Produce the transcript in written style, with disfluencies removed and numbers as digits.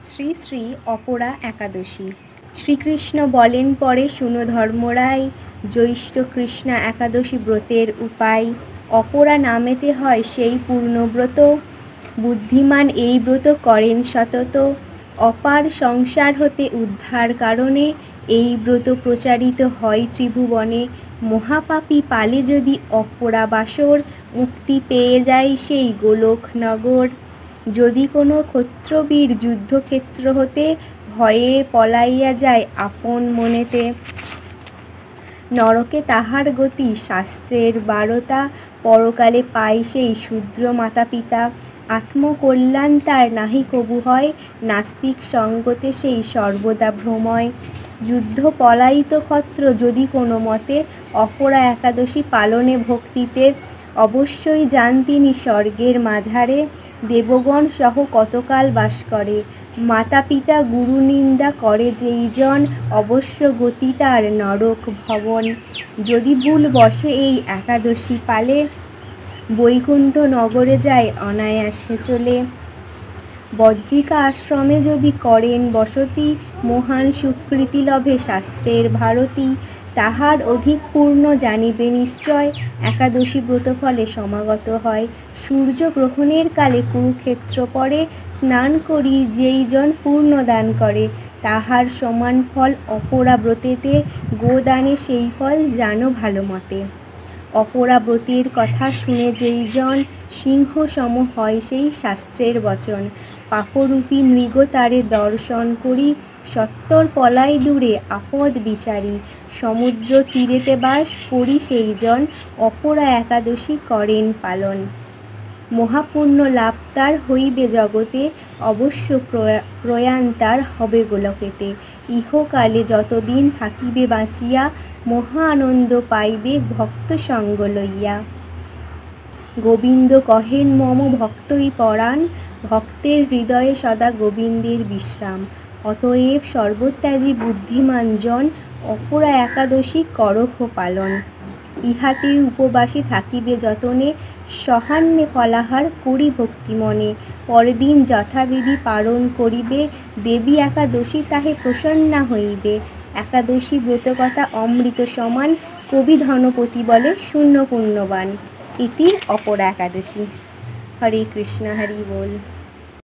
শ্রী শ্রী অপরা একাদশী। শ্রীকৃষ্ণ বলেন পরে শুনো ধর্মরাই, জ্যৈষ্ঠ কৃষ্ণা একাদশী ব্রতের উপায়। অপরা নামেতে হয় সেই পূর্ণব্রত, বুদ্ধিমান এই ব্রত করেন সতত। অপার সংসার হতে উদ্ধার কারণে, এই ব্রত প্রচারিত হয় ত্রিভুবনে। মহাপাপী পালে যদি অপরা বাসর, মুক্তি পেয়ে যায় সেই গোলক নগর। যদি কোনো ক্ষত্রবীর যুদ্ধক্ষেত্র হতে, ভয়ে পলাইয়া যায় আপন মনেতে। নরকে তাহার গতি শাস্ত্রের বারতা, পরকালে পায় সেই শূদ্র মাতা পিতা। আত্মকল্যাণ তার নাহি কবু হয়, নাস্তিক সঙ্গতে সেই সর্বদা ভ্রময়। যুদ্ধ পলায়িত ক্ষত্র যদি কোনো মতে, অপরা একাদশী পালনে ভক্তিতে। অবশ্যই যান তিনি স্বর্গের মাঝারে, দেবগণ সহ কতকাল বাস করে। মাতা পিতা গুরু নিন্দা করে যেই জন, অবশ্য গতি তার নরক ভবন। যদি ভুল বসে এই একাদশী পালে, বৈকুণ্ঠ নগরে যায় অনায়াসে চলে। বদ্রিকা আশ্রমে যদি করেন বসতি, মহান সুকৃতি লভে শাস্ত্রের ভারতী। তাহার অধিক পূর্ণ জানিবে নিশ্চয়, একাদশী ব্রত ফলে সমাগত হয়। সূর্যগ্রহণের কালে কুরুক্ষেত্র পড়ে, স্নান করি যেই জন পূর্ণ দান করে। তাহার সমান ফল অপরা ব্রতেতে, গোদানে সেই ফল জানো ভালো মতে। অপরা ব্রতের কথা শুনে যেই জন, সিংহ সম হয় সেই শাস্ত্রের বচন। পাপরূপী মৃগ তারে দর্শন করি, সত্বর পলায় দূরে আপদ বিচারি। সমুদ্র তীরেতে বাস করি সেই জন, অপরা একাদশী করেন পালন। মহাপুণ্য লাভ তার হইবে জগতে, অবশ্য প্রয়াণ তার হবে গোলকেতে। ইহকালে যতদিন থাকিবে বাঁচিয়া, মহা আনন্দ পাইবে ভক্ত সঙ্গ লইয়া। গোবিন্দ কহেন মম ভক্তই পরাণ, ভক্তের হৃদয়ে সদা গোবিন্দের বিশ্রাম। অতএব সর্বত্যাজী বুদ্ধিমান জন, অপরা একাদশী করহ পালন। ইহাতে উপবাসী থাকিবে যতনে, সহান্নে ফলাহার করি ভক্তি মনে। পরদিন যথাবিধি পালন করিবে, দেবী একাদশী তাহে প্রসন্না হইবে। একাদশী ব্রতকথা অমৃত সমান, কবি ধনপতি বলে শূন্য পুণ্যবান। ইতি অপরা একাদশী। হরে কৃষ্ণ, হরি বল।